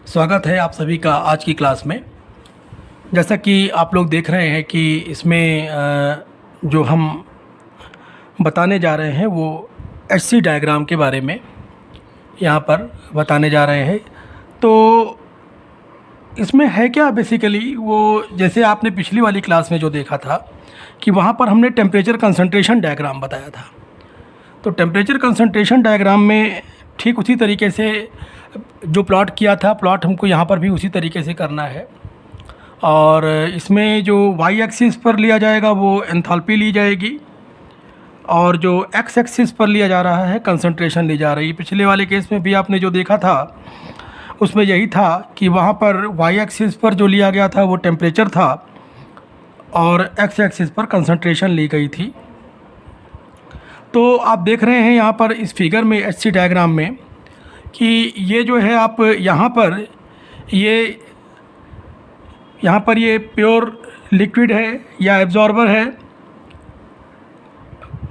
स्वागत है आप सभी का आज की क्लास में। जैसा कि आप लोग देख रहे हैं कि इसमें जो हम बताने जा रहे हैं वो एचसी डायग्राम के बारे में यहाँ पर बताने जा रहे हैं। तो इसमें है क्या बेसिकली, वो जैसे आपने पिछली वाली क्लास में जो देखा था कि वहाँ पर हमने टेम्परेचर कंसंट्रेशन डायग्राम बताया था। तो टेम्परेचर कंसंट्रेशन डायग्राम में ठीक उसी तरीके से जो प्लॉट किया था, प्लॉट हमको यहाँ पर भी उसी तरीके से करना है। और इसमें जो वाई एक्सिस पर लिया जाएगा वो एंथैल्पी ली जाएगी, और जो एक्स एक्सिस पर लिया जा रहा है कंसंट्रेशन ली जा रही है। पिछले वाले केस में भी आपने जो देखा था उसमें यही था कि वहाँ पर वाई एक्सिस पर जो लिया गया था वो टेम्परेचर था और एक्स एक्सिस पर कंसंट्रेशन ली गई थी। तो आप देख रहे हैं यहाँ पर इस फिगर में एचसी डायग्राम में कि ये जो है आप यहाँ पर ये प्योर लिक्विड है या एब्जॉर्बर है।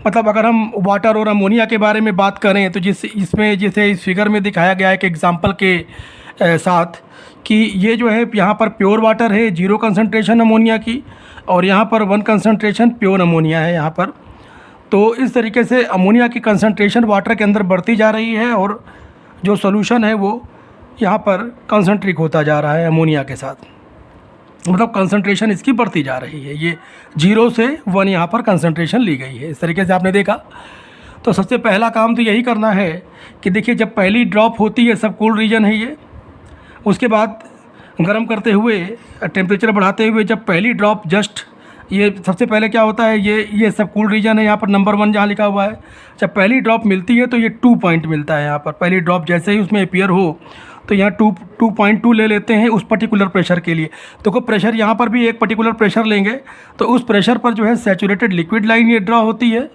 मतलब अगर हम वाटर और अमोनिया के बारे में बात करें तो इसमें जैसे इस फिगर में दिखाया गया है एक एग्जांपल के साथ कि ये जो है यहाँ पर प्योर वाटर है, 0 कंसंट्रेशन अमोनिया की, और यहाँ पर 1 कंसंट्रेशन प्योर अमोनिया है यहाँ पर। तो इस तरीके से अमोनिया की कंसंट्रेशन वाटर के अंदर बढ़ती जा रही है और जो सॉल्यूशन है वो यहाँ पर कंसंट्रिक होता जा रहा है अमोनिया के साथ। मतलब कंसंट्रेशन इसकी बढ़ती जा रही है। ये 0 से 1 यहाँ पर कंसंट्रेशन ली गई है। इस तरीके से आपने देखा। तो सबसे पहला काम तो यही करना है कि देखिए, जब पहली ड्रॉप होती है, सब कूल रीजन है ये, उसके बाद गर्म करते हुए टेम्परेचर बढ़ाते हुए जब पहली ड्रॉप जस्ट ये सबसे पहले क्या होता है, ये सब कूल रीजन है। यहाँ पर नंबर 1 जहाँ लिखा हुआ है, जब पहली ड्रॉप मिलती है तो ये 2 पॉइंट मिलता है। यहाँ पर पहली ड्रॉप जैसे ही उसमें अपीयर हो तो यहाँ 2.2 ले लेते हैं उस पर्टिकुलर प्रेशर के लिए। तो को प्रेशर यहाँ पर भी एक पर्टिकुलर प्रेशर लेंगे तो उस प्रेशर पर जो है सैचुरेटेड लिक्विड लाइन ये ड्रा होती है।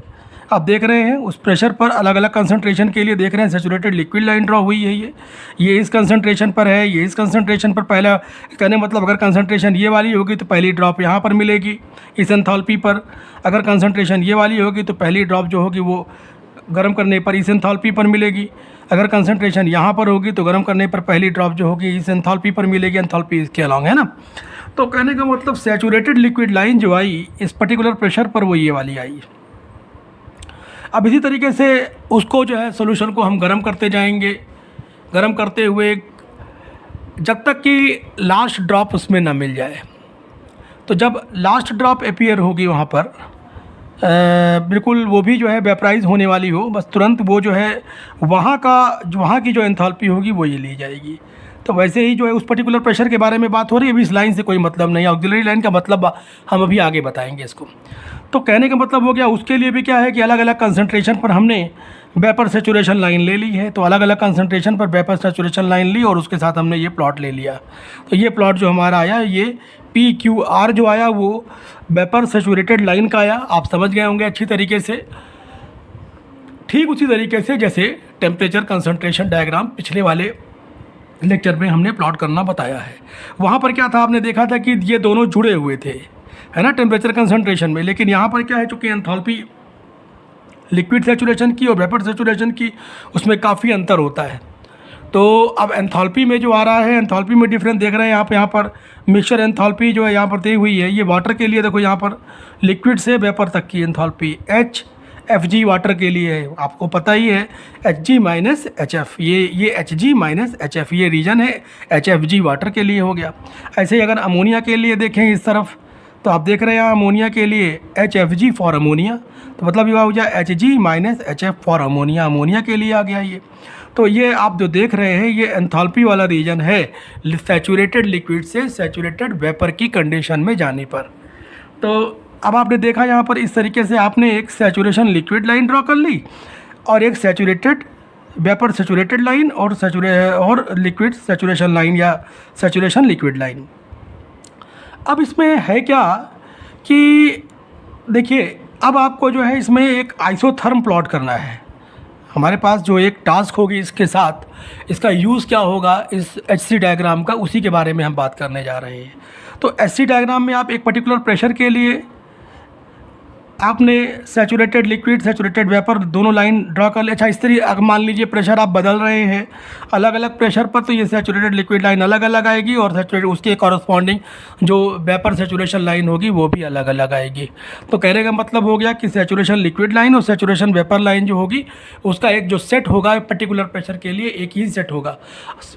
आप देख रहे हैं उस प्रेशर पर अलग अलग कंसंट्रेशन के लिए देख रहे हैं सैचुरेटेड लिक्विड लाइन ड्रा हुई है। ये इस कंसंट्रेशन पर है, ये इस कंसंट्रेशन पर। पहला कहने मतलब अगर कंसंट्रेशन ये वाली होगी तो पहली ड्रॉप यहाँ पर मिलेगी इस एंथैल्पी पर। अगर कंसंट्रेशन ये वाली होगी तो पहली ड्रॉप जो होगी वो गर्म करने पर इस एंथैल्पी पर मिलेगी। अगर कंसंट्रेशन यहाँ पर होगी तो गर्म करने पर पहली ड्रॉप जो होगी इस एंथैल्पी पर मिलेगी। एंथैल्पी इसके अलॉन्ग है ना। तो कहने का मतलब सैचुरेटेड लिक्विड लाइन जो आई इस पर्टिकुलर प्रेशर पर वो ये वाली आई। अब इसी तरीके से उसको जो है सॉल्यूशन को हम गर्म करते जाएंगे, गर्म करते हुए जब तक कि लास्ट ड्रॉप उसमें ना मिल जाए। तो जब लास्ट ड्रॉप अपीयर होगी वहाँ पर बिल्कुल वो भी जो है वेपराइज होने वाली हो, बस तुरंत वो जो है वहाँ की जो एंथैल्पी होगी वो ये ली जाएगी। तो वैसे ही जो है उस पर्टिकुलर प्रेशर के बारे में बात हो रही है। अभी इस लाइन से कोई मतलब नहीं है, ऑक्सिलरी लाइन का मतलब हम अभी आगे बताएंगे इसको। तो कहने का मतलब हो गया उसके लिए भी क्या है कि अलग अलग कंसंट्रेशन पर हमने वेपर सैचुरेशन लाइन ले ली है। तो अलग अलग कंसंट्रेशन पर वेपर सैचुरेशन लाइन ली और उसके साथ हमने ये प्लॉट ले लिया। तो ये प्लॉट जो हमारा आया, ये PQR जो आया वो वेपर सैचुरेटेड लाइन का आया। आप समझ गए होंगे अच्छी तरीके से। ठीक उसी तरीके से जैसे टेम्परेचर कंसंट्रेशन डायग्राम पिछले वाले लेक्चर में हमने प्लॉट करना बताया है। वहाँ पर क्या था, आपने देखा था कि ये दोनों जुड़े हुए थे, है ना, टेम्परेचर कंसंट्रेशन में। लेकिन यहाँ पर क्या है, चूँकि एंथैल्पी लिक्विड सैचुरेशन की और वेपर सैचुरेशन की उसमें काफ़ी अंतर होता है। तो अब एंथैल्पी में जो आ रहा है, एंथैल्पी में डिफरेंस देख रहे हैं आप। यहाँ पर मिक्सचर एंथैल्पी जो है यहाँ पर दी हुई है, ये वाटर के लिए देखो यहाँ पर लिक्विड से वेपर तक की एंथैल्पी HFG वाटर के लिए है। आपको पता ही है Hg माइनस HF, ये Hg माइनस HF ये रीजन है HFG वाटर के लिए हो गया। ऐसे ही अगर अमोनिया के लिए देखें इस तरफ तो आप देख रहे हैं अमोनिया के लिए HFG फॉर अमोनिया, तो मतलब ये हो जाए Hg minus HF for ammonia, ammonia के लिए आ गया ये। तो ये आप जो देख रहे हैं ये एंथैल्पी वाला रीजन है सैचुरेटेड लिक्विड से सैचुरेटेड वेपर की कंडीशन में जाने पर। तो अब आपने देखा यहाँ पर इस तरीके से आपने एक सैचुरेशन लिक्विड लाइन ड्रॉ कर ली और एक सैचुरेटेड वेपर सैचुरेटेड लाइन और लिक्विड सैचुरेशन लाइन या सैचुरेशन लिक्विड लाइन। अब इसमें है क्या कि देखिए, अब आपको जो है इसमें एक आइसोथर्म प्लॉट करना है। हमारे पास जो एक टास्क होगी इसके साथ, इसका यूज़ क्या होगा इस एचसी डायग्राम का, उसी के बारे में हम बात करने जा रहे हैं। तो एचसी डायग्राम में आप एक पर्टिकुलर प्रेशर के लिए आपने सैचुरेटेड लिक्विड, सैचुरेटेड वेपर दोनों लाइन ड्रा कर ले। अच्छा, इस तरीके अब मान लीजिए प्रेशर आप बदल रहे हैं अलग अलग प्रेशर पर, तो ये सैचुरेटेड लिक्विड लाइन अलग अलग आएगी और सैचुरेटेड उसके कॉरस्पॉन्डिंग जो वेपर सैचुरेशन लाइन होगी वो भी अलग अलग आएगी। तो कहने का मतलब हो गया कि सैचुरेशन लिक्विड लाइन और सैचुरेशन वेपर लाइन जो होगी उसका एक जो सेट होगा पर्टिकुलर प्रेशर के लिए एक ही सेट होगा।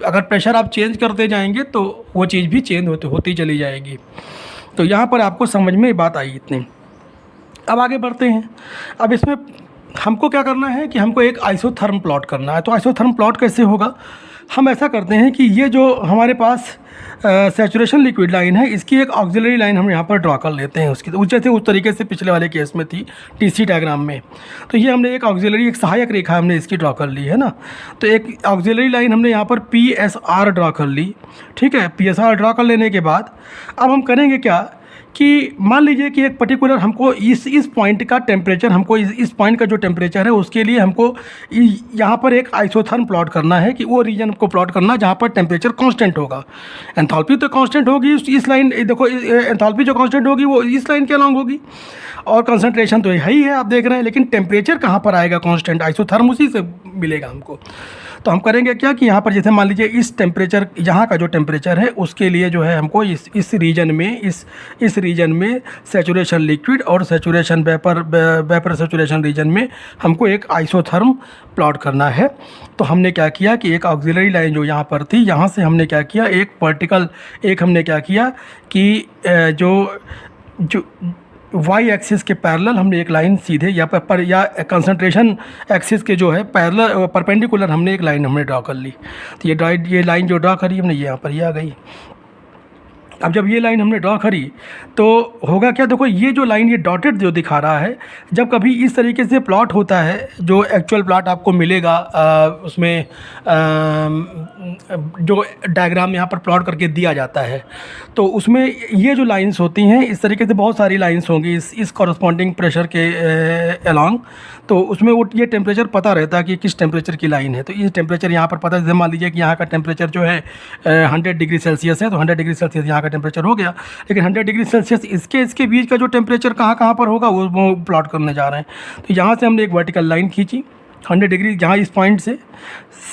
अगर प्रेशर आप चेंज करते जाएंगे तो वो चीज़ भी चेंज होती चली जाएगी। तो यहाँ पर आपको समझ में बात आई इतनी। अब आगे बढ़ते हैं। अब इसमें हमको क्या करना है कि हमको एक आइसोथर्म प्लॉट करना है। तो आइसोथर्म प्लॉट कैसे होगा? हम ऐसा करते हैं कि ये जो हमारे पास सैचुरेशन लिक्विड लाइन है इसकी एक ऑक्सिलरी लाइन हम यहाँ पर ड्रा कर लेते हैं उसकी, तो जैसे उस तरीके से पिछले वाले केस में थी टीसी डायग्राम में। तो ये हमने एक ऑक्सिलरी, एक सहायक रेखा हमने इसकी ड्रा कर ली है ना। तो एक ऑक्सिलरी लाइन हमने यहाँ पर PSR ड्रा कर ली, ठीक है। PSR ड्रा कर लेने के बाद अब हम करेंगे क्या कि मान लीजिए कि एक पर्टिकुलर हमको इस पॉइंट का टेम्परेचर, हमको इस पॉइंट का जो टेम्परेचर है उसके लिए हमको यहाँ पर एक आइसोथर्म प्लॉट करना है कि वो रीजन को प्लॉट करना जहाँ पर टेम्परेचर कांस्टेंट होगा। एंथैल्पी तो कांस्टेंट होगी इस लाइन, देखो एंथैल्पी जो कांस्टेंट होगी वो इस लाइन के अलॉन्ग होगी और कंसंट्रेशन तो यही है आप देख रहे हैं, लेकिन टेम्परेचर कहाँ पर आएगा कांस्टेंट? आइसोथर्म उसी से मिलेगा हमको। तो हम करेंगे क्या कि यहाँ पर जैसे मान लीजिए इस टेम्परेचर, यहाँ का जो टेम्परेचर है उसके लिए जो है हमको इस रीजन में इस रीजन में सैचुरेशन लिक्विड और सैचुरेशन वेपर सैचुरेशन रीजन में हमको एक आइसोथर्म प्लॉट करना है। तो हमने क्या किया कि एक ऑक्सिलरी लाइन जो यहाँ पर थी, यहाँ से हमने क्या किया हमने क्या किया कि जो वाई एक्सिस के पैरेलल हमने एक लाइन सीधे या कंसंट्रेशन एक्सिस के जो है पैरेलल परपेंडिकुलर हमने एक लाइन हमने ड्रा कर ली। तो ये लाइन जो ड्रा करी हमने यहाँ पर ये आ गई। अब जब ये लाइन हमने ड्रा करी तो होगा क्या, देखो ये जो लाइन ये डॉटेड जो दिखा रहा है, जब कभी इस तरीके से प्लॉट होता है जो एक्चुअल प्लॉट आपको मिलेगा उसमें जो डायग्राम यहाँ पर प्लॉट करके दिया जाता है, तो उसमें ये जो लाइंस होती हैं इस तरीके से बहुत सारी लाइंस होंगी इस कॉरस्पॉन्डिंग प्रेशर के अलॉन्ग। तो उसमें वो ये टेम्परेचर पता रहता है कि किस टेम्परेचर की लाइन है। तो ये टेम्परेचर यहाँ पर पता है, जैसे मान लीजिए कि यहाँ का टेम्परेचर जो है 100 डिग्री सेल्सियस है, तो 100 डिग्री सेल्सियस यहाँ का टेम्परेचर हो गया। लेकिन 100 डिग्री सेल्सियस इसके बीच का जो टेम्परेचर कहाँ पर होगा वो प्लॉट करने जा रहे हैं। तो यहाँ से हमने एक वर्टिकल लाइन खींची 100 डिग्री, जहाँ इस पॉइंट से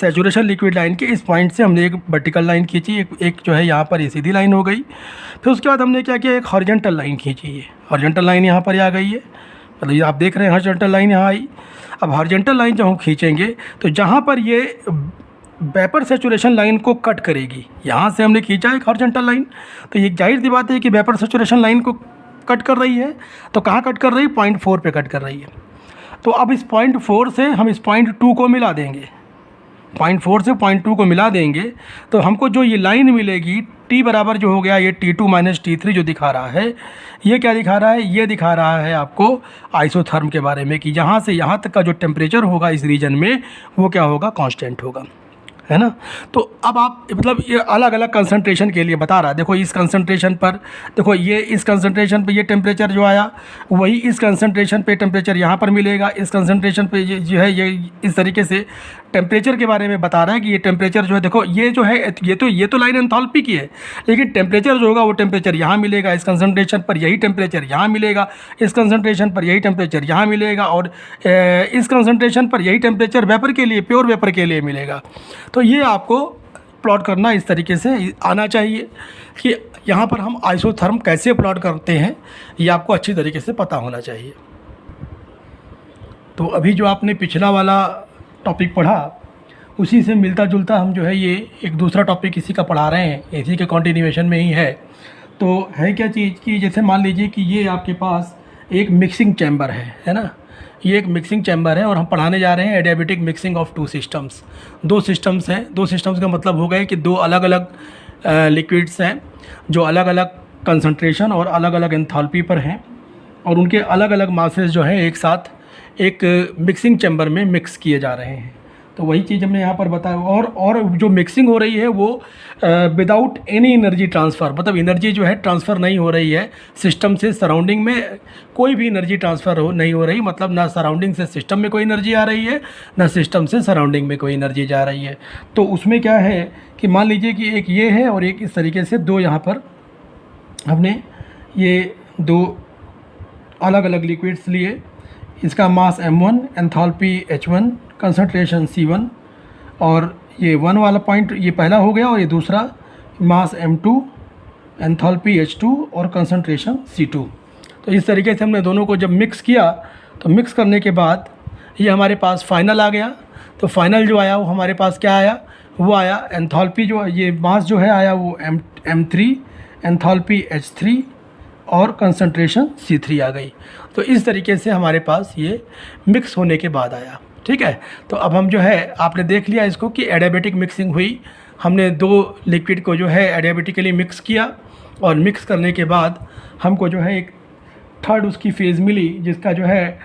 सैचुरेशन लिक्विड लाइन के इस पॉइंट से हमने एक वर्टिकल लाइन खींची, एक जो है यहाँ पर ये सीधी लाइन हो गई। फिर उसके बाद हमने क्या किया, एक हॉरिजॉन्टल लाइन खींची। ये हॉरिजॉन्टल लाइन यहाँ पर आ गई है, मतलब ये आप देख रहे हैं हॉरिजॉन्टल लाइन यहाँ आई। अब हॉरिजॉन्टल लाइन जब हम खींचेंगे तो जहाँ पर ये वेपर सैचुरेशन लाइन को कट करेगी, यहाँ से हमने खींचा एक हॉरिजॉन्टल लाइन, तो ये जाहिर सी बात है कि वेपर सैचुरेशन लाइन को कट कर रही है। तो कहाँ कट कर रही है? 0.4 पे कट कर रही है। तो अब इस 0.4 से हम इस 0.2 को मिला देंगे, 0.4 से 0.2 को मिला देंगे तो हमको जो ये लाइन मिलेगी T बराबर जो हो गया ये T2 माइनस T3 जो दिखा रहा है, ये क्या दिखा रहा है? ये दिखा रहा है आपको आइसोथर्म के बारे में कि यहाँ से यहाँ तक का जो टेम्परेचर होगा इस रीजन में वो क्या होगा? कांस्टेंट होगा, है ना। तो अब आप मतलब ये अलग अलग कंसंट्रेशन के लिए बता रहा है। देखो इस कंसंट्रेशन पर, देखो ये इस कंसंट्रेशन पे ये टेम्परेचर जो आया वही इस कंसंट्रेशन पे टेम्परेचर यहाँ पर मिलेगा। इस कंसंट्रेशन पे ये जो है ये इस तरीके से टेम्परेचर के बारे में बता रहा है कि ये टेम्परेचर जो है, देखो ये जो है ये तो लाइन एंथैल्पी की है, लेकिन टेम्परेचर जो होगा वो टेम्परेचर यहाँ मिलेगा, इस कंसंट्रेशन पर यही टेम्परेचर यहाँ मिलेगा, इस कंसंट्रेशन पर यही टेम्परेचर यहाँ मिलेगा और इस कंसंट्रेशन पर यही टेम्परेचर वेपर के लिए, प्योर वेपर के लिए मिलेगा। तो ये आपको प्लॉट करना इस तरीके से आना चाहिए कि यहाँ पर हम आइसोथर्म कैसे प्लॉट करते हैं, ये आपको अच्छी तरीके से पता होना चाहिए। तो अभी जो आपने पिछला वाला टॉपिक पढ़ा उसी से मिलता जुलता हम जो है ये एक दूसरा टॉपिक इसी का पढ़ा रहे हैं, इसी के कंटिन्यूएशन में ही है। तो है क्या चीज़ कि जैसे मान लीजिए कि ये आपके पास एक मिक्सिंग चैम्बर है ना, ये एक मिक्सिंग चैम्बर है और हम पढ़ाने जा रहे हैं adiabatic mixing of 2 systems. 2 systems हैं, 2 सिस्टम्स का मतलब हो गया कि 2 अलग अलग लिक्विड्स हैं जो अलग अलग कंसंट्रेशन और अलग अलग एंथैल्पी पर हैं और उनके अलग अलग मासेस जो हैं एक साथ एक मिक्सिंग चैम्बर में मिक्स किए जा रहे हैं। तो वही चीज़ हमने यहाँ पर बताया। और जो मिक्सिंग हो रही है वो विदाउट एनी एनर्जी ट्रांसफ़र, मतलब एनर्जी जो है ट्रांसफ़र नहीं हो रही है सिस्टम से सराउंडिंग में, कोई भी एनर्जी ट्रांसफ़र नहीं हो रही, मतलब ना सराउंडिंग से सिस्टम में कोई एनर्जी आ रही है ना सिस्टम से सराउंडिंग में कोई एनर्जी जा रही है। तो उसमें क्या है कि मान लीजिए कि एक ये है और एक इस तरीके से 2 यहाँ पर हमने ये 2 अलग अलग लिक्विड्स लिए। इसका मास m1, enthalpy h1, concentration C1, और ये 1 वाला पॉइंट ये पहला हो गया, और ये दूसरा मास m2, एंथैल्पी h2 और कंसंट्रेशन C2। तो इस तरीके से हमने दोनों को जब मिक्स किया, तो मिक्स करने के बाद ये हमारे पास फाइनल आ गया। तो फाइनल जो आया वो हमारे पास क्या आया, वो आया एंथैल्पी जो ये मास जो है आया वो m3, एंथैल्पी h3 और कंसंट्रेशन C3 आ गई। तो इस तरीके से हमारे पास ये मिक्स होने के बाद आया। ठीक है, तो अब हम जो है आपने देख लिया इसको कि एडियाबेटिक मिक्सिंग हुई। हमने दो लिक्विड को जो है एडियाबेटिकली मिक्स किया, और मिक्स करने के बाद हमको जो है एक थर्ड उसकी फेज़ मिली, जिसका जो है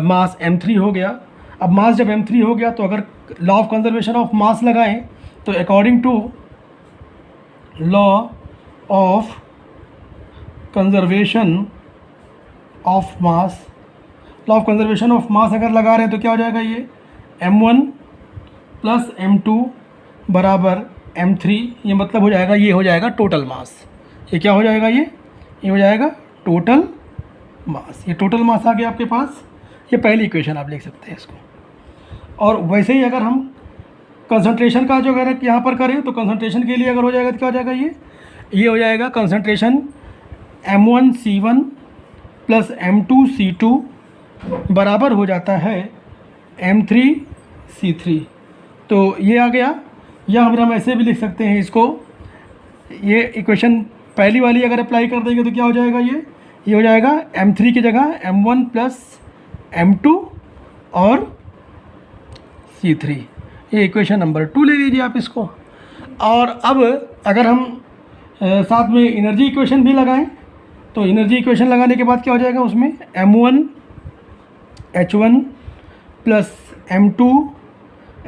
मास m3 हो गया। अब मास जब m3 हो गया, तो अगर law of conservation of mass लगाएं, तो according to law of conservation of mass, law of conservation of mass अगर लगा रहे हैं तो क्या हो जाएगा, ये m1 प्लस m2 बराबर m3, ये मतलब हो जाएगा, ये हो जाएगा टोटल मास। ये क्या हो जाएगा, ये हो जाएगा टोटल मास। ये टोटल मास आ गया आपके पास। ये पहली इक्वेशन आप लिख सकते हैं इसको। और वैसे ही अगर हम कंसंट्रेशन का जो अगर यहाँ पर करें, तो कंसंट्रेशन के लिए अगर हो जाएगा तो क्या हो जाएगा, ये हो जाएगा कंसंट्रेशन m1C1 प्लस m2C2 बराबर हो जाता है m3C3। तो ये आ गया, या हम ऐसे भी लिख सकते हैं इसको, ये इक्वेशन पहली वाली अगर अप्लाई कर देंगे तो क्या हो जाएगा, ये हो जाएगा m3 की जगह m1 प्लस m2 और C3। ये इक्वेशन नंबर 2 ले लीजिए आप इसको। और अब अगर हम साथ में एनर्जी इक्वेशन भी लगाएं, तो एनर्जी इक्वेशन लगाने के बाद क्या हो जाएगा, उसमें m1 h1 plus m2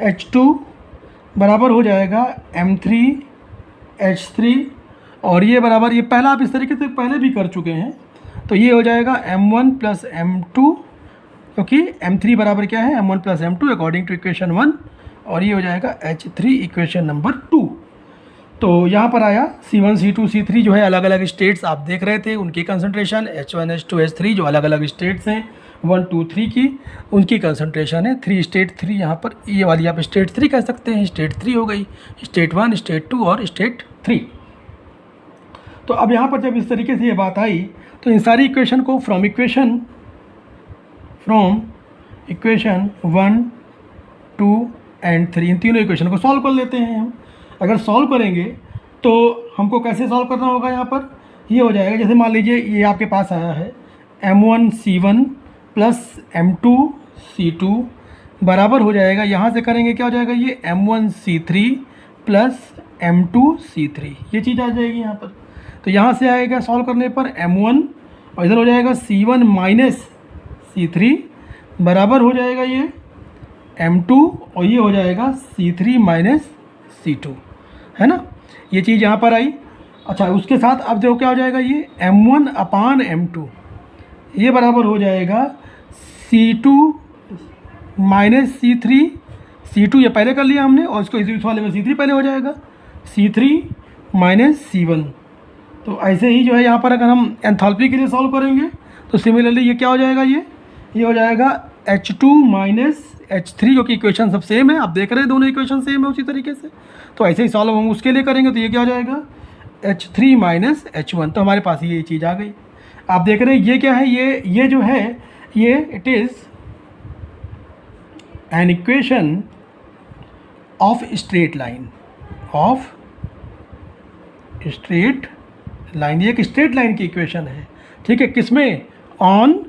h2 बराबर हो जाएगा m3 h3, और ये बराबर, ये पहला आप इस तरीके से पहले भी कर चुके हैं। तो ये हो जाएगा m1 प्लस m2, क्योंकि m3 बराबर क्या है, m1 plus m2 according two equation 1, और ये हो जाएगा h3 इक्वेशन नंबर 2। तो यहाँ पर आया C1 C2 C3 जो है अलग अलग स्टेट्स आप देख रहे थे, उनकी कंसंट्रेशन H1 H2 H3 जो अलग अलग स्टेट्स हैं 1 2 3 की, उनकी कंसंट्रेशन है 3 स्टेट 3। यहाँ पर ये वाली आप स्टेट 3 कह सकते हैं, स्टेट 3 हो गई, स्टेट 1 स्टेट 2 और स्टेट 3। तो अब यहाँ पर जब इस तरीके से ये बात आई, तो इन सारी इक्वेशन को फ्रॉम इक्वेशन 1 2 एंड 3, इन तीनों इक्वेशन को सॉल्व कर लेते हैं हम। अगर सॉल्व करेंगे तो हमको कैसे सॉल्व करना होगा, यहाँ पर ये हो जाएगा, जैसे मान लीजिए ये आपके पास आया है m1C1 प्लस m2C2 बराबर हो जाएगा, यहाँ से करेंगे क्या हो जाएगा, ये m1C3 प्लस m2C3, ये चीज़ आ जाएगी यहाँ पर। तो यहाँ से आएगा सॉल्व करने पर m1, और इधर हो जाएगा C1 माइनस C3 बराबर हो जाएगा ये m2, और ये हो जाएगा C3 माइनस C2, है ना। ये चीज़ यहाँ पर आई। अच्छा, उसके साथ अब देखो क्या हो जाएगा, ये m1 अपान m2, ये बराबर हो जाएगा C2 माइनस C3, C2 ये पहले कर लिया हमने, और इसको इस वाले में C3 पहले हो जाएगा, C3 माइनस C1। तो ऐसे ही जो है यहाँ पर अगर हम एंथैल्पी के लिए सॉल्व करेंगे, तो सिमिलरली ये क्या हो जाएगा, ये हो जाएगा H2 माइनस H3, जो कि इक्वेशन सब सेम है, आप देख रहे हैं दोनों इक्वेशन सेम है उसी तरीके से। तो ऐसे ही सॉल्व हम उसके लिए करेंगे, तो ये क्या हो जाएगा H3 माइनस H1। तो हमारे पास ये चीज़ आ गई। आप देख रहे हैं ये क्या है, ये जो है ये it is an equation of straight line, ये एक स्ट्रेट लाइन की इक्वेशन है। ठीक है, किसमें, on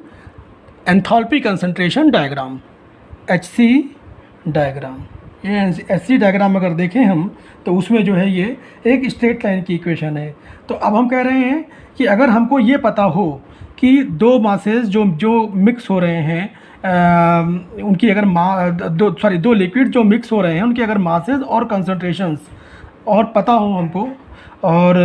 enthalpy concentration diagram, HC diagram. ये HC डायग्राम अगर देखें हम, तो उसमें जो है ये एक स्ट्रेट लाइन की इक्वेशन है। तो अब हम कह रहे हैं कि अगर हमको ये पता हो कि दो मासेस जो मिक्स हो रहे हैं, उनकी अगर दो लिक्विड जो मिक्स हो रहे हैं, उनकी अगर मासेस और कंसंट्रेशंस और पता हो हमको, और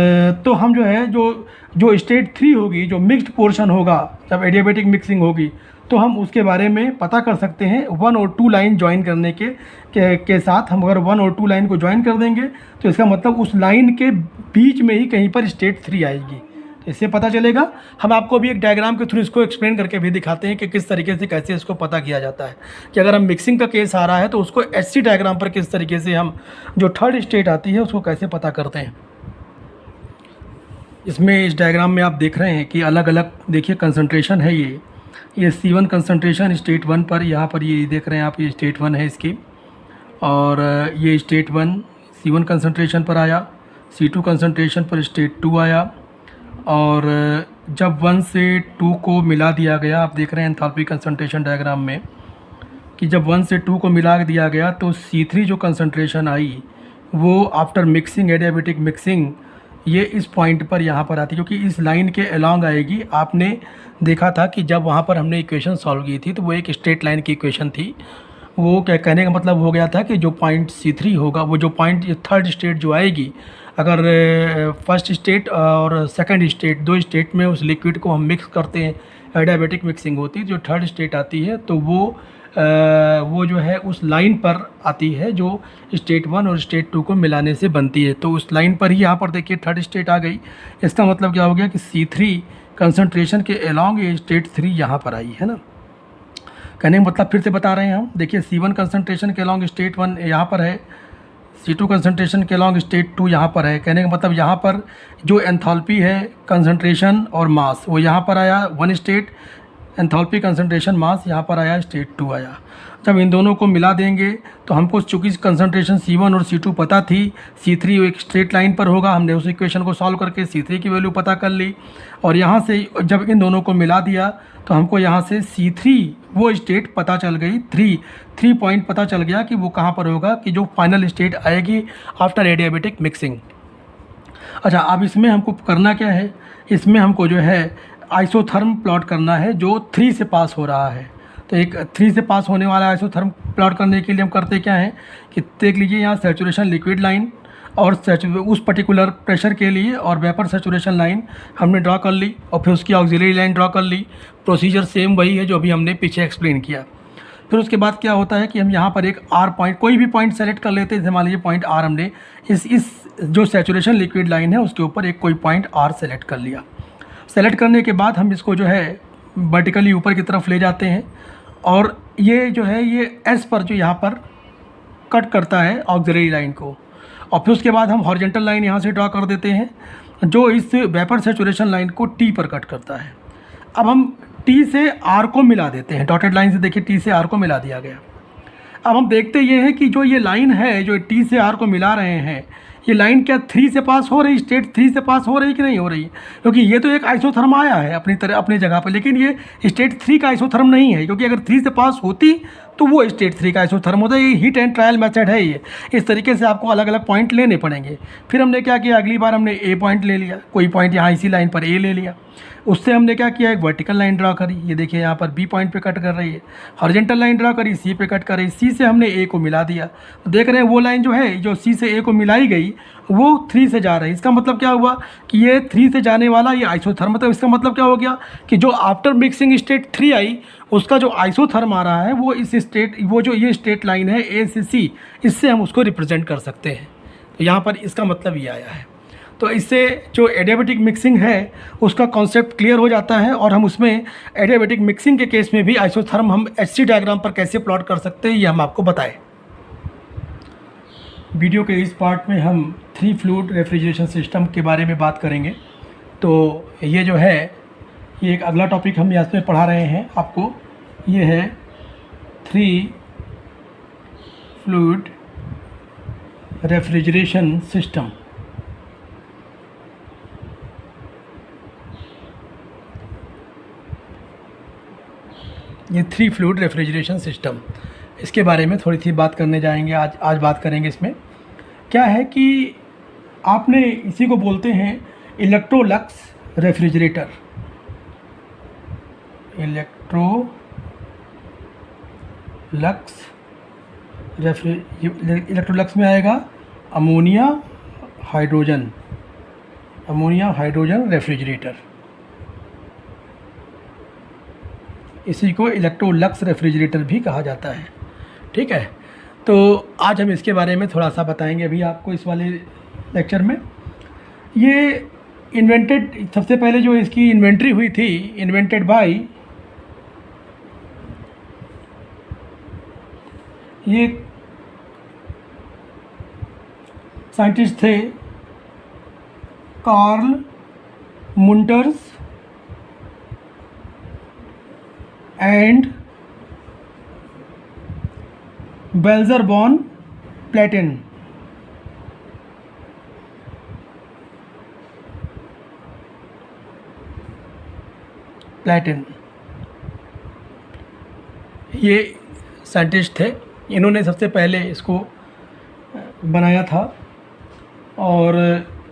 तो हम जो है जो स्टेट 3 होगी, जो मिक्स्ड पोर्शन होगा, जब एडियाबेटिक मिक्सिंग होगी, तो हम उसके बारे में पता कर सकते हैं 1 और 2 लाइन ज्वाइन करने के साथ। हम अगर 1 और 2 लाइन को ज्वाइन कर देंगे, तो इसका मतलब उस लाइन के बीच में ही कहीं पर स्टेट 3 आएगी, तो इससे पता चलेगा। हम आपको भी एक डायग्राम के थ्रू इसको एक्सप्लेन करके भी दिखाते हैं कि किस तरीके से कैसे इसको पता किया जाता है कि अगर हम मिक्सिंग का केस आ रहा है तो उसको एससी डायग्राम पर किस तरीके से हम जो थर्ड स्टेट आती है उसको कैसे पता करते हैं। इसमें इस डायग्राम में आप देख रहे हैं कि अलग अलग देखिए कंसंट्रेशन है। ये C1 कंसंट्रेशन स्टेट 1 पर, यहाँ पर ये देख रहे हैं आप, ये स्टेट 1 है इसकी, और ये स्टेट 1 C1 कंसंट्रेशन पर आया, C2 कंसंट्रेशन पर स्टेट 2 आया, और जब 1 से 2 को मिला दिया गया, आप देख रहे हैं एंथैल्पी कंसंट्रेशन डायग्राम में कि जब 1 से 2 को मिला दिया गया तो C3 जो कंसंट्रेशन आई वो आफ्टर मिक्सिंग, एडियाबेटिक मिक्सिंग, ये इस पॉइंट पर यहाँ पर आती है, क्योंकि इस लाइन के अलोंग आएगी। आपने देखा था कि जब वहाँ पर हमने इक्वेशन सॉल्व की थी तो वो एक स्ट्रेट लाइन की इक्वेशन थी। वो क्या कहने का मतलब हो गया था कि जो पॉइंट C3 होगा, वो जो पॉइंट थर्ड स्टेट जो आएगी, अगर फर्स्ट स्टेट और सेकंड स्टेट, दो स्टेट में उस लिक्विड को हम मिक्स करते हैं, एडियाबेटिक मिक्सिंग होती है, जो थर्ड स्टेट आती है तो वो जो है उस लाइन पर आती है जो स्टेट 1 और स्टेट 2 को मिलाने से बनती है। तो उस लाइन पर ही यहाँ पर देखिए थर्ड स्टेट आ गई। इसका मतलब क्या हो गया कि C3 कंसंट्रेशन के अलोंग ये स्टेट 3 यहाँ पर आई है ना। कहने का मतलब फिर से बता रहे हैं हम, देखिए C1 कंसंट्रेशन के अलोंग स्टेट 1 यहाँ पर है, C2 कंसंट्रेशन के अलोंग स्टेट 2 यहाँ पर है। कहने का मतलब यहाँ पर जो एंथैल्पी है, कंसंट्रेशन और मास, वो यहाँ पर आया 1 स्टेट, एंथैल्पी कंसंट्रेशन मास यहाँ पर आया स्टेट 2 आया। जब इन दोनों को मिला देंगे तो हमको चूँकि कंसंट्रेशन C1 और C2 पता थी, C3 एक स्ट्रेट लाइन पर होगा, हमने उस इक्वेशन को सॉल्व करके C3 की वैल्यू पता कर ली, और यहाँ से जब इन दोनों को मिला दिया तो हमको यहाँ से C3 वो स्टेट पता चल गई, 3 पॉइंट पता चल गया कि वो कहाँ पर होगा, कि जो फाइनल स्टेट आएगी आफ्टर एडियाबेटिक मिक्सिंग। अच्छा, अब इसमें हमको करना क्या है, इसमें हमको जो है आइसोथर्म प्लॉट करना है जो 3 से पास हो रहा है। तो एक 3 से पास होने वाला आइसोथर्म प्लॉट करने के लिए हम करते क्या हैं कि देख लीजिए यहाँ सैचुरेशन लिक्विड लाइन और उस पर्टिकुलर प्रेशर के लिए और वेपर सैचुरेशन लाइन हमने ड्रॉ कर ली, और फिर उसकी ऑक्सिलरी लाइन ड्रॉ कर ली। प्रोसीजर सेम वही है जो अभी हमने पीछे एक्सप्लेन किया। फिर उसके बाद क्या होता है कि हम यहाँ पर एक R पॉइंट, कोई भी पॉइंट सेलेक्ट कर लेते हैं। जैसे मान लीजिए पॉइंट R हमने इस जो सैचुरेशन लिक्विड लाइन है उसके ऊपर एक कोई पॉइंट R सेलेक्ट कर लिया। सेलेक्ट करने के बाद हम इसको जो है वर्टिकली ऊपर की तरफ ले जाते हैं, और ये जो है ये S पर जो यहाँ पर कट करता है ऑक्सिलरी लाइन को, और फिर उसके बाद हम हॉरिजॉन्टल लाइन यहाँ से ड्रॉ कर देते हैं जो इस वेपर सैचुरेशन लाइन को T पर कट करता है। अब हम T से R को मिला देते हैं, डॉटेड लाइन से देखिए T से R को मिला दिया गया। अब हम देखते ये हैं कि जो ये लाइन है जो T से R को मिला रहे हैं, ये लाइन क्या 3 से पास हो रही, स्टेट 3 से पास हो रही कि नहीं हो रही, क्योंकि ये तो एक आइसोथर्म आया है अपनी जगह पर, लेकिन ये स्टेट 3 का आइसोथर्म नहीं है, क्योंकि अगर 3 से पास होती तो वो स्टेट 3 का आइसोथर्म होता है। ये हिट एंड ट्रायल मेथड है ये। इस तरीके से आपको अलग अलग पॉइंट लेने पड़ेंगे। फिर हमने क्या किया, अगली बार हमने A पॉइंट ले लिया, कोई पॉइंट यहाँ इसी लाइन पर A ले लिया, उससे हमने क्या किया, एक वर्टिकल लाइन ड्रॉ करी, ये देखिए यहाँ पर B पॉइंट पे कट कर रही है, हॉरिजॉन्टल लाइन ड्रॉ करी, C पे कट कर रही, C से हमने A को मिला दिया। तो देख रहे हैं वो लाइन जो है जो C से A को मिलाई गई वो 3 से जा रही है। इसका मतलब क्या हुआ कि ये 3 से जाने वाला ये आइसोथर्म, मतलब इसका मतलब क्या हो गया कि जो आफ्टर मिक्सिंग स्टेट 3 आई उसका जो आइसोथर्म आ रहा है वो इस स्टेट, वो जो ये स्टेट लाइन है A से C, इससे हम उसको रिप्रेजेंट कर सकते हैं। तो यहाँ पर इसका मतलब ये आया है। तो इससे जो एडियाबेटिक मिक्सिंग है उसका कॉन्सेप्ट क्लियर हो जाता है, और हम उसमें एडियाबेटिक मिक्सिंग के केस में भी आइसोथर्म हम HC डायग्राम पर कैसे प्लॉट कर सकते हैं ये हम आपको बताएं। वीडियो के इस पार्ट में हम 3 फ्लूइड रेफ्रिजरेशन सिस्टम के बारे में बात करेंगे। तो ये जो है ये एक अगला टॉपिक हम यहाँ पे पढ़ा रहे हैं आपको, ये है 3 फ्लूइड रेफ्रिजरेशन सिस्टम। ये 3 फ्लूइड रेफ्रिजरेशन सिस्टम, इसके बारे में थोड़ी सी बात करने जाएंगे। आज बात करेंगे। इसमें क्या है कि आपने इसी को बोलते हैं इलेक्ट्रोलक्स रेफ्रिजरेटर। इलेक्ट्रोलक्स में आएगा अमोनिया हाइड्रोजन रेफ्रिजरेटर, इसी को इलेक्ट्रोलक्स रेफ्रिजरेटर भी कहा जाता है। ठीक है, तो आज हम इसके बारे में थोड़ा सा बताएंगे अभी आपको इस वाले लेक्चर में। ये इन्वेंटेड, सबसे पहले जो इसकी इन्वेंट्री हुई थी, इन्वेंटेड बाय, ये साइंटिस्ट थे कार्ल मुंटर्स एंड बेल्जर बॉन प्लेटिन। ये साइंटिस्ट थे, इन्होंने सबसे पहले इसको बनाया था। और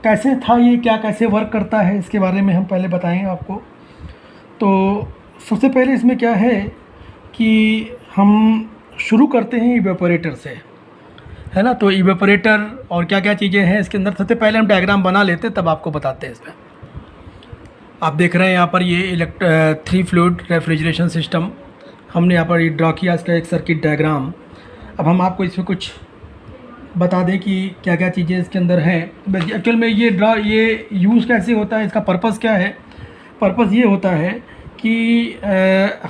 कैसे था ये, क्या कैसे वर्क करता है, इसके बारे में हम पहले बताएंगे आपको। तो सबसे पहले इसमें क्या है कि हम शुरू करते हैं इवेपोरेटर से, है ना। तो इवेपोरेटर और क्या क्या चीज़ें हैं इसके अंदर, सबसे पहले हम डायग्राम बना लेते हैं, तब आपको बताते हैं इसमें। आप देख रहे हैं यहाँ पर ये 3 फ्लूइड रेफ्रिजरेशन सिस्टम हमने यहाँ पर ड्रा किया, इसका एक सर्किट डायग्राम। अब हम आपको इसमें कुछ बता दें कि क्या क्या चीज़ें इसके अंदर हैं। एक्चुअल में ये यूज़ कैसे होता है, इसका पर्पस क्या है। पर्पस ये होता है कि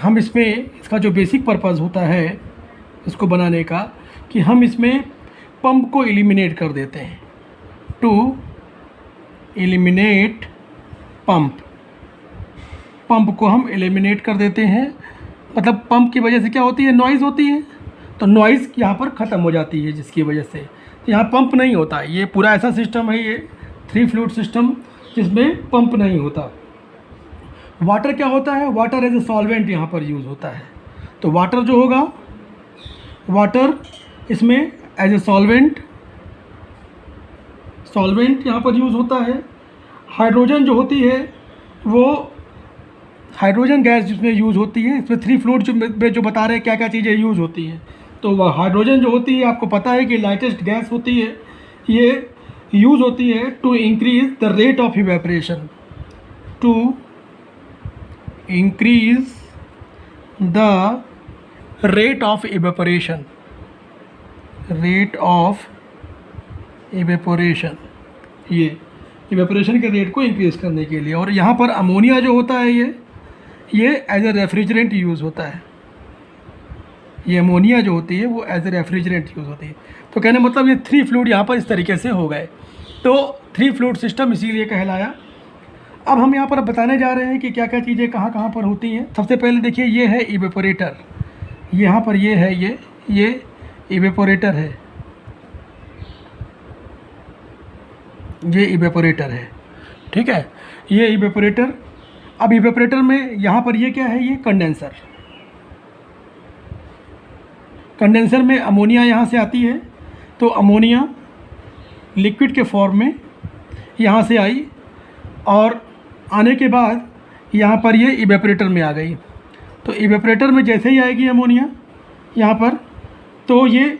हम इसमें, इसका जो बेसिक पर्पस होता है इसको बनाने का, कि हम इसमें पंप को एलिमिनेट कर देते हैं, टू एलिमिनेट पंप को हम एलिमिनेट कर देते हैं। मतलब पंप की वजह से क्या होती है, नॉइज़ होती है, तो नॉइज़ यहाँ पर ख़त्म हो जाती है, जिसकी वजह से तो यहाँ पंप नहीं होता। ये पूरा ऐसा सिस्टम है, ये 3 फ्लूइड सिस्टम, जिसमें पंप नहीं होता। वाटर क्या होता है, वाटर एज ए सॉल्वेंट यहाँ पर यूज़ होता है। तो वाटर जो होगा, वाटर इसमें एज ए सॉल्वेंट यहाँ पर यूज़ होता है। हाइड्रोजन जो होती है वो हाइड्रोजन गैस जिसमें यूज़ होती है। इसमें 3 फ्लूइड में जो बता रहे हैं क्या क्या चीज़ें यूज़ होती हैं। तो वह हाइड्रोजन जो होती है, आपको पता है कि लाइटेस्ट गैस होती है, ये यूज़ होती है to increase the rate of evaporation, to increase the rate of evaporation, ये इवेपोरेशन के रेट को इंक्रीज़ करने के लिए। और यहाँ पर अमोनिया जो होता है ये एज ए रेफ्रिजरेंट यूज़ होता है। ये अमोनिया जो होती है वो एज ए रेफ्रिजरेंट यूज़ होती है। तो कहने मतलब ये 3 फ्लूइड यहाँ पर इस तरीके से हो गए। तो 3 फ्लूइड सिस्टम इसीलिए कहलाया। अब हम यहाँ पर बताने जा रहे हैं कि क्या क्या चीज़ें कहाँ कहाँ पर होती हैं। सबसे पहले देखिए, ये है इवेपोरेटर, यहाँ पर ये है, ये इवेपोरेटर है, ये इवेपोरेटर है, ठीक है, ये इवेपोरेटर। अब इवेपोरेटर में यहाँ पर ये क्या है, ये कंडेंसर। कंडेंसर में अमोनिया यहाँ से आती है, तो अमोनिया लिक्विड के फॉर्म में यहाँ से आई, और आने के बाद यहाँ पर ये इवेपोरेटर में आ गई। तो इवेपोरेटर में जैसे ही आएगी अमोनिया यहाँ पर, तो ये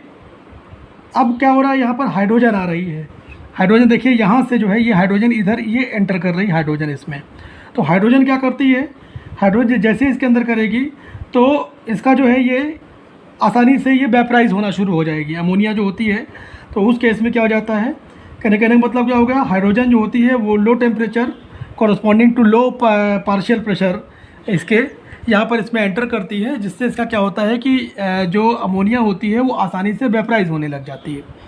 अब क्या हो रहा है, यहाँ पर हाइड्रोजन आ रही है। हाइड्रोजन देखिए यहाँ से जो है, ये हाइड्रोजन इधर ये एंटर कर रही है, हाइड्रोजन इसमें। तो हाइड्रोजन क्या करती है, हाइड्रोजन जैसे इसके अंदर करेगी तो इसका जो है ये आसानी से ये वेपराइज होना शुरू हो जाएगी, अमोनिया जो होती है। तो उस केस में क्या हो जाता है, कहने का मतलब क्या हो गया, हाइड्रोजन जो होती है वो low temperature corresponding to low partial pressure इसके यहाँ पर इसमें एंटर करती है, जिससे इसका क्या होता है कि जो अमोनिया होती है वो आसानी से वेपराइज होने लग जाती है।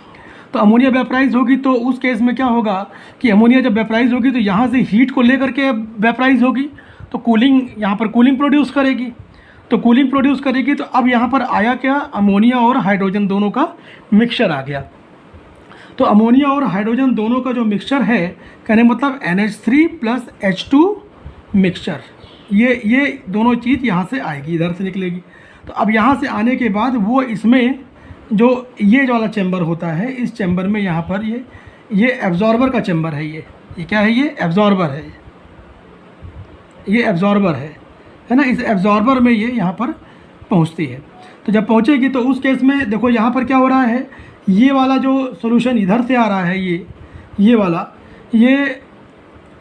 तो अमोनिया वेपराइज होगी, तो उस केस में क्या होगा कि अमोनिया जब वेपराइज होगी तो यहाँ से हीट को लेकर के वेपराइज होगी, तो कूलिंग, यहाँ पर कूलिंग प्रोड्यूस करेगी। तो कूलिंग प्रोड्यूस करेगी, तो अब यहाँ पर आया क्या, अमोनिया और हाइड्रोजन दोनों का मिक्सचर आ गया। तो अमोनिया और हाइड्रोजन दोनों का जो मिक्सचर है, कहने मतलब NH3 + H2 मिक्सचर, ये दोनों चीज़ यहाँ से आएगी, इधर से निकलेगी। तो अब यहाँ से आने के बाद वो इसमें जो ये वाला चैम्बर होता है, इस चैम्बर में यहाँ पर ये एब्जॉर्बर का चैम्बर है। ये क्या है, ये एब्जॉर्बर है, ये एब्जॉर्बर है ना। इस एब्जॉर्बर में ये यहाँ पर पहुँचती है। तो जब पहुँचेगी तो उस केस में देखो यहाँ पर क्या हो रहा है, ये वाला जो सॉल्यूशन इधर से आ रहा है, ये वाला, ये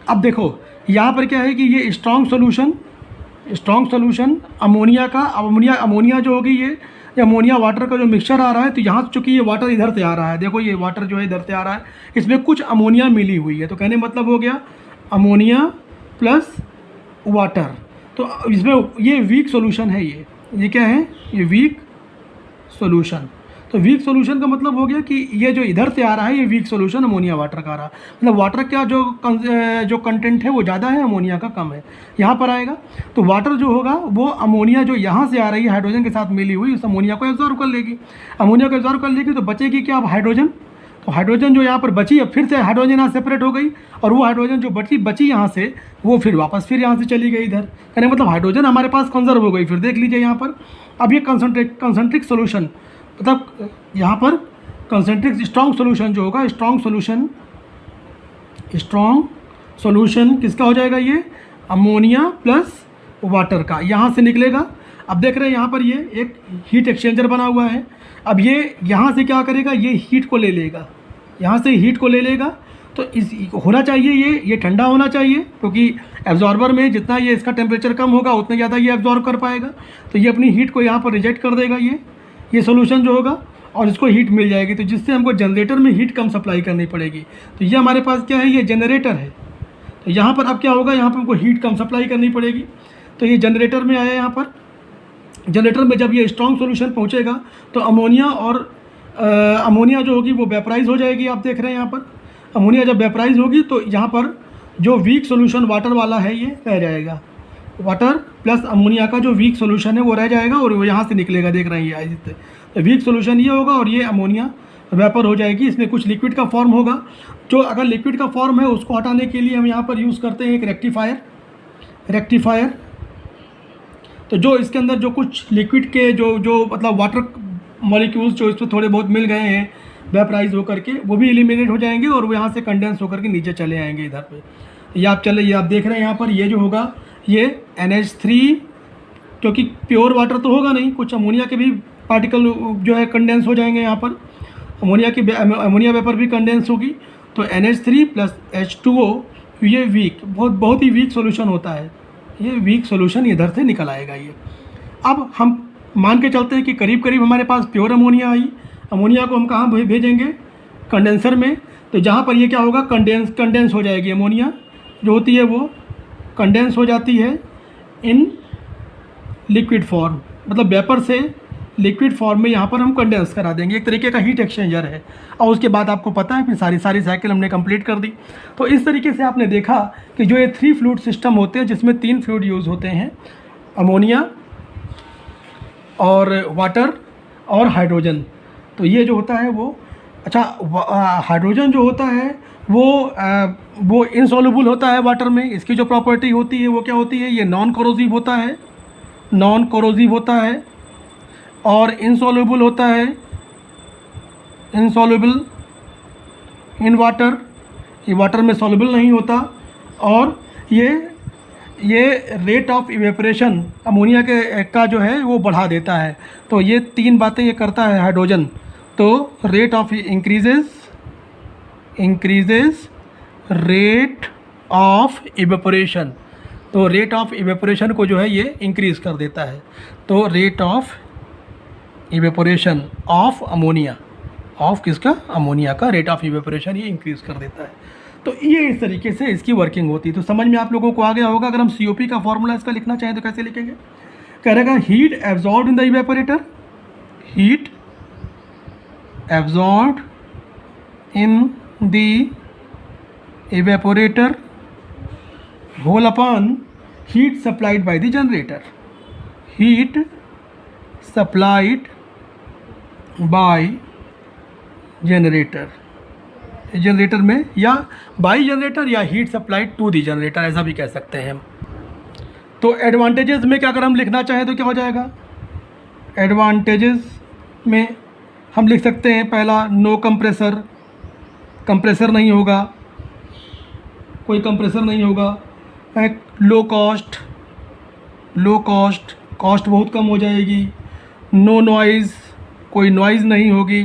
अब देखो यहाँ पर क्या है कि ये स्ट्रॉन्ग सॉल्यूशन अमोनिया का, अमोनिया जो होगी ये अमोनिया वाटर का जो मिक्सचर आ रहा है, तो यहाँ चूँकि ये वाटर इधर से आ रहा है, देखो ये वाटर जो है इधर से आ रहा है, इसमें कुछ अमोनिया मिली हुई है। तो कहने मतलब हो गया अमोनिया प्लस वाटर। तो इसमें ये वीक सॉल्यूशन है, ये क्या है, ये वीक सॉल्यूशन। तो वीक सॉल्यूशन का मतलब हो गया कि ये जो इधर से आ रहा है ये वीक सॉल्यूशन अमोनिया वाटर का आ रहा है, मतलब वाटर का जो कंटेंट है वो ज़्यादा है, अमोनिया का कम है, यहाँ पर आएगा। तो वाटर जो होगा वो अमोनिया जो यहाँ से आ रही है हाइड्रोजन के साथ मिली हुई उस अमोनिया को एब्जॉर्व कर लेगी। अमोनिया को एब्जॉर्व कर लेगी तो बचेगी क्या, अब हाइड्रोजन। तो हाइड्रोजन जो यहाँ पर बची, अब फिर से हाइड्रोजन यहाँ सेपरेट हो गई, और वो हाइड्रोजन जो बची यहाँ से वो फिर वापस फिर यहाँ से चली गई इधर, यानी मतलब हाइड्रोजन हमारे पास कंजर्व हो गई। फिर देख लीजिए यहाँ पर, अब ये कंसंट्रिक सोल्यूशन, मतलब यहाँ पर कंसंट्रिक स्ट्रॉन्ग सोल्यूशन जो होगा, स्ट्रॉन्ग सोल्यूशन किसका हो जाएगा, ये अमोनिया प्लस वाटर का यहाँ से निकलेगा। अब देख रहे हैं यहाँ पर ये एक हीट एक्सचेंजर बना हुआ है। अब ये यहाँ से क्या करेगा, ये हीट को ले लेगा, यहाँ से हीट को ले लेगा। तो इस होना चाहिए ये ठंडा होना चाहिए, क्योंकि एब्जॉर्बर में जितना ये इसका टेम्परेचर कम होगा उतना ज़्यादा ये एब्जॉर्ब कर पाएगा। तो ये अपनी हीट को यहाँ पर रिजेक्ट कर देगा ये सोल्यूशन जो होगा, और इसको हीट मिल जाएगी, तो जिससे हमको जनरेटर में हीट कम सप्लाई करनी पड़ेगी। तो ये हमारे पास क्या है, ये जनरेटर है। तो यहाँ पर अब क्या होगा, यहाँ पर हमको हीट कम सप्लाई करनी पड़ेगी। तो ये जनरेटर में आया, यहाँ पर जनरेटर में जब ये स्ट्रॉन्ग सॉल्यूशन पहुँचेगा तो अमोनिया जो होगी वो वेपराइज हो जाएगी। आप देख रहे हैं यहाँ पर अमोनिया जब वेपराइज होगी तो यहाँ पर जो वीक सॉल्यूशन वाटर वाला है ये रह जाएगा, वाटर प्लस अमोनिया का जो वीक सॉल्यूशन है वो रह जाएगा, और वो यहाँ से निकलेगा, देख रहे हैं ये। तो वीक सॉल्यूशन ये होगा और ये अमोनिया वेपर हो जाएगी। इसमें कुछ लिक्विड का फॉर्म होगा, जो अगर लिक्विड का फॉर्म है उसको हटाने के लिए हम यहाँ पर यूज़ करते हैं एक रेक्टिफायर। तो जो इसके अंदर जो कुछ लिक्विड के जो मतलब वाटर मॉलिक्यूल्स जो इसमें थोड़े बहुत मिल गए हैं वेपराइज होकर के, वो भी एलिमिनेट हो जाएंगे और वो यहाँ से कंडेंस होकर के नीचे चले आएंगे इधर पे। ये आप देख रहे हैं यहाँ पर, ये जो होगा ये NH3, क्योंकि प्योर वाटर तो होगा नहीं, कुछ अमोनिया के भी पार्टिकल जो है कंडेंस हो जाएंगे यहाँ पर, अमोनिया वेपर भी कंडेंस होगी। तो NH3 प्लस H2O ये बहुत ही वीक सॉल्यूशन होता है, ये वीक सॉल्यूशन इधर से निकल आएगा ये। अब हम मान के चलते हैं कि करीब करीब हमारे पास प्योर अमोनिया आई। अमोनिया को हम कहाँ भेजेंगे, कंडेंसर में। तो जहाँ पर ये क्या होगा, कंडेंस हो जाएगी, अमोनिया जो होती है वो कंडेंस हो जाती है इन लिक्विड फॉर्म, मतलब वेपर से लिक्विड फॉर्म में यहाँ पर हम कंडेंस करा देंगे। एक तरीके का हीट एक्सचेंजर है। और उसके बाद आपको पता है फिर सारी साइकिल हमने कंप्लीट कर दी। तो इस तरीके से आपने देखा कि जो ये 3 फ्लूइड सिस्टम होते हैं जिसमें 3 फ्लूइड यूज़ होते हैं, अमोनिया और वाटर और हाइड्रोजन। तो ये जो होता है वो हाइड्रोजन जो होता है वो इनसॉल्युबल होता है वाटर में। इसकी जो प्रॉपर्टी होती है वो क्या होती है, ये नॉन कोरोसिव होता है और इनसॉल्युबल होता है, इनसॉल्युबल इन वाटर, ये वाटर में सॉल्युबल नहीं होता। और ये रेट ऑफ इवेपोरेशन अमोनिया का जो है वो बढ़ा देता है। तो ये 3 बातें ये करता है हाइड्रोजन। तो rate of increases rate of evaporation, तो रेट ऑफ इवेपोरेशन को जो है ये इंक्रीज़ कर देता है। तो rate of evaporation of ammonia, of किसका, अमोनिया का रेट ऑफ इवेपोरेशन ये इंक्रीज़ कर देता है। तो ये इस तरीके से इसकी वर्किंग होती है। तो समझ में आप लोगों को आ गया होगा। अगर हम COP का फॉर्मूला इसका लिखना चाहें तो कैसे लिखेंगे, कह रहेगा heat absorbed in the evaporator, heat absorbed in the evaporator whole upon heat supplied by the generator, heat supplied by generator में, या बाई जनरेटर या heat supplied to the generator, ऐसा भी कह सकते हैं हम। तो एडवांटेजेस में क्या अगर हम लिखना चाहें तो क्या हो जाएगा, एडवांटेजेस में हम लिख सकते हैं पहला, नो कंप्रेसर नहीं होगा, कोई कंप्रेसर नहीं होगा। लो कॉस्ट बहुत कम हो जाएगी। नो नॉइज़, कोई नॉइज़ नहीं होगी,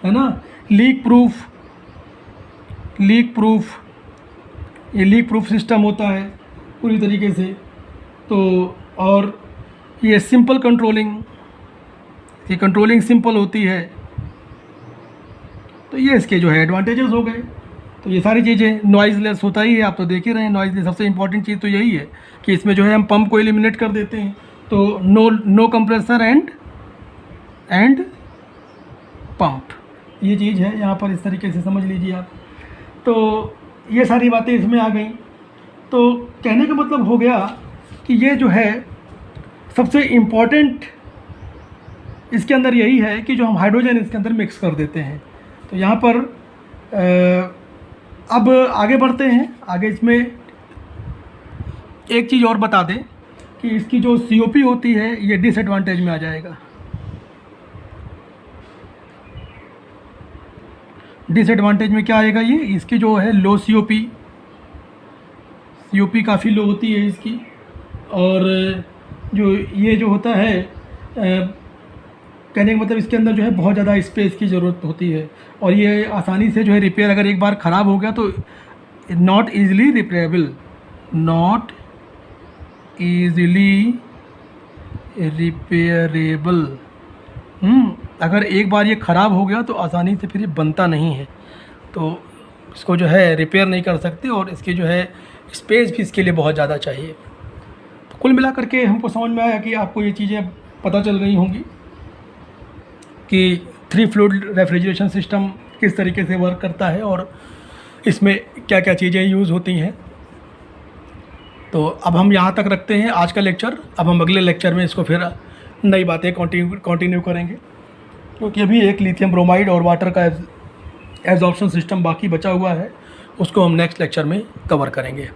है ना। लीक प्रूफ, ये लीक प्रूफ सिस्टम होता है पूरी तरीके से। तो और ये सिंपल कंट्रोलिंग, ये कंट्रोलिंग सिंपल होती है। तो ये इसके जो है एडवांटेजेस हो गए। तो ये सारी चीज़ें, नॉइज़लेस होता ही है, आप तो देख ही रहे हैं। नॉइज़लेस सबसे इंपॉर्टेंट चीज़ तो यही है कि इसमें जो है हम पंप को एलिमिनेट कर देते हैं। तो नो कंप्रेसर एंड पंप, ये चीज़ है यहाँ पर, इस तरीके से समझ लीजिए आप। तो ये सारी बातें इसमें आ गई। तो कहने का मतलब हो गया कि ये जो है सबसे इम्पॉर्टेंट इसके अंदर यही है कि जो हम हाइड्रोजन इसके अंदर मिक्स कर देते हैं। तो यहाँ पर अब आगे बढ़ते हैं। आगे इसमें एक चीज़ और बता दें कि इसकी जो COP होती है ये डिसएडवांटेज में आ जाएगा। डिसएडवांटेज में क्या आएगा, ये इसकी जो है लो COP काफ़ी लो होती है इसकी। और जो ये जो होता है कहने का मतलब इसके अंदर जो है बहुत ज़्यादा स्पेस की ज़रूरत होती है। और ये आसानी से जो है रिपेयर, अगर एक बार ख़राब हो गया तो not easily repairable, not easily repairable. अगर एक बार ये ख़राब हो गया तो आसानी से फिर ये बनता नहीं है, तो इसको जो है रिपेयर नहीं कर सकते। और इसकी जो है स्पेस भी इसके लिए बहुत ज़्यादा चाहिए। तो कुल मिला करके हमको समझ में आया कि आपको ये चीज़ें पता चल गई होंगी कि 3 फ्लूइड रेफ्रिजरेशन सिस्टम किस तरीके से वर्क करता है और इसमें क्या क्या चीज़ें यूज़ होती हैं। तो अब हम यहाँ तक रखते हैं आज का लेक्चर। अब हम अगले लेक्चर में इसको फिर नई बातें कंटिन्यू करेंगे, क्योंकि अभी एक लिथियम ब्रोमाइड और वाटर का एब्जॉर्प्शन सिस्टम बाकी बचा हुआ है, उसको हम नेक्स्ट लेक्चर में कवर करेंगे।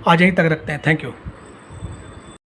आज यहीं तक रखते हैं। Thank you.